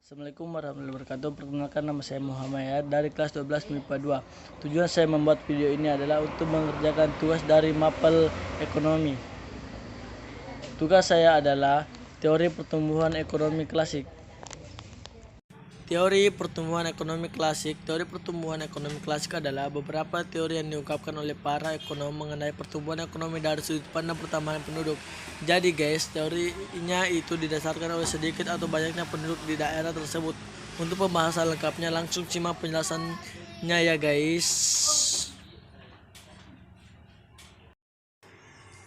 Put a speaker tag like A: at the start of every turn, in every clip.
A: Assalamualaikum warahmatullahi wabarakatuh. Perkenalkan, nama saya Muhammad dari kelas 12 MIPA 2. Tujuan saya membuat video ini adalah untuk mengerjakan tugas dari mapel ekonomi. Tugas saya adalah teori pertumbuhan ekonomi klasik. Teori pertumbuhan ekonomi klasik adalah beberapa teori yang diungkapkan oleh para ekonom mengenai pertumbuhan ekonomi dari sudut pandang pertambahan penduduk. Jadi guys, teorinya itu didasarkan oleh sedikit atau banyaknya penduduk di daerah tersebut. Untuk pembahasan lengkapnya langsung simak penjelasannya ya guys.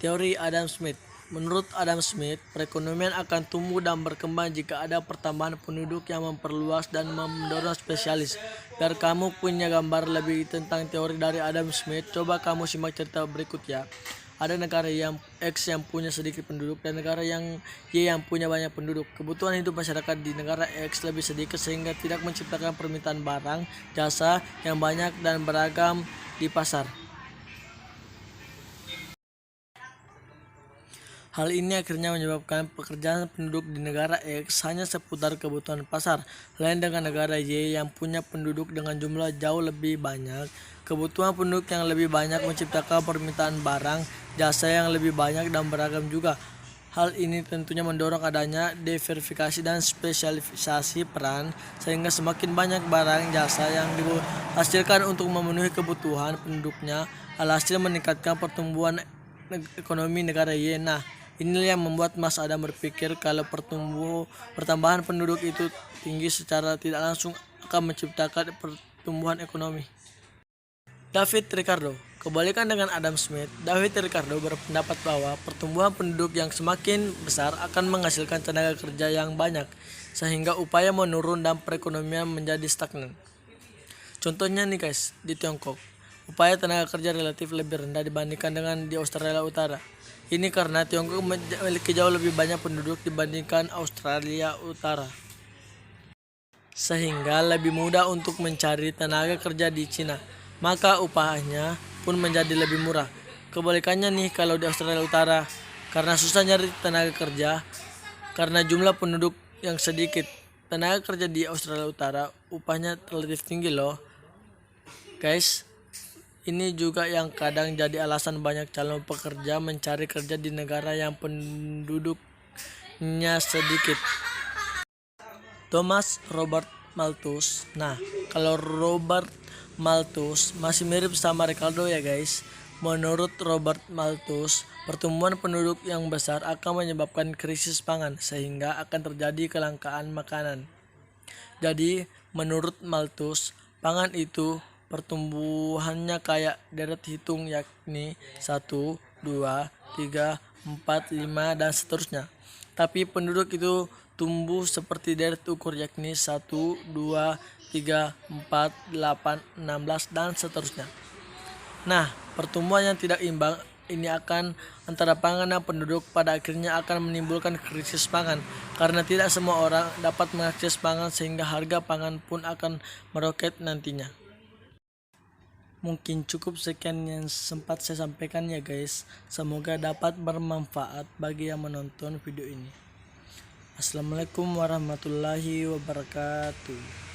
A: Teori Adam Smith. Menurut Adam Smith, perekonomian akan tumbuh dan berkembang jika ada pertambahan penduduk yang memperluas dan mendorong spesialis. Biar kamu punya gambar lebih tentang teori dari Adam Smith, coba kamu simak cerita berikut ya. Ada negara yang X yang punya sedikit penduduk dan negara yang Y yang punya banyak penduduk. Kebutuhan hidup masyarakat di negara X lebih sedikit sehingga tidak menciptakan permintaan barang, jasa yang banyak dan beragam di pasar. Hal ini akhirnya menyebabkan pekerjaan penduduk di negara X hanya seputar kebutuhan pasar, lain dengan negara Y yang punya penduduk dengan jumlah jauh lebih banyak. Kebutuhan penduduk yang lebih banyak menciptakan permintaan barang, jasa yang lebih banyak dan beragam juga. Hal ini tentunya mendorong adanya diversifikasi dan spesialisasi peran, sehingga semakin banyak barang jasa yang dihasilkan untuk memenuhi kebutuhan penduduknya, alhasil meningkatkan pertumbuhan ekonomi negara Y. Nah, inilah yang membuat Mas Adam berpikir kalau pertambahan penduduk itu tinggi secara tidak langsung akan menciptakan pertumbuhan ekonomi. David Ricardo. Kebalikan dengan Adam Smith, David Ricardo berpendapat bahwa pertumbuhan penduduk yang semakin besar akan menghasilkan tenaga kerja yang banyak, sehingga upaya menurun dan perekonomian menjadi stagnan. Contohnya nih guys, di Tiongkok, upaya tenaga kerja relatif lebih rendah dibandingkan dengan di Australia Utara. Ini karena Tiongkok memiliki jauh lebih banyak penduduk dibandingkan Australia Utara, sehingga lebih mudah untuk mencari tenaga kerja di Cina, maka upahnya pun menjadi lebih murah. Kebalikannya nih kalau di Australia Utara, karena susah nyari tenaga kerja, karena jumlah penduduk yang sedikit, tenaga kerja di Australia Utara upahnya relatif tinggi loh guys. Ini juga yang kadang jadi alasan banyak calon pekerja mencari kerja di negara yang penduduknya sedikit. Thomas Robert Malthus. Nah, kalau Robert Malthus masih mirip sama Ricardo ya guys. Menurut Robert Malthus, pertumbuhan penduduk yang besar akan menyebabkan krisis pangan sehingga akan terjadi kelangkaan makanan. Jadi, menurut Malthus, pangan itu pertumbuhannya kayak deret hitung, yakni 1, 2, 3, 4, 5 dan seterusnya. Tapi penduduk itu tumbuh seperti deret ukur, yakni 1, 2, 3, 4, 8, 16 dan seterusnya. Nah, pertumbuhan yang tidak imbang ini akan antara pangan dan penduduk pada akhirnya akan menimbulkan krisis pangan karena tidak semua orang dapat mengakses pangan sehingga harga pangan pun akan meroket nantinya. Mungkin cukup sekian yang sempat saya sampaikan ya guys. Semoga dapat bermanfaat bagi yang menonton video ini. Assalamualaikum warahmatullahi wabarakatuh.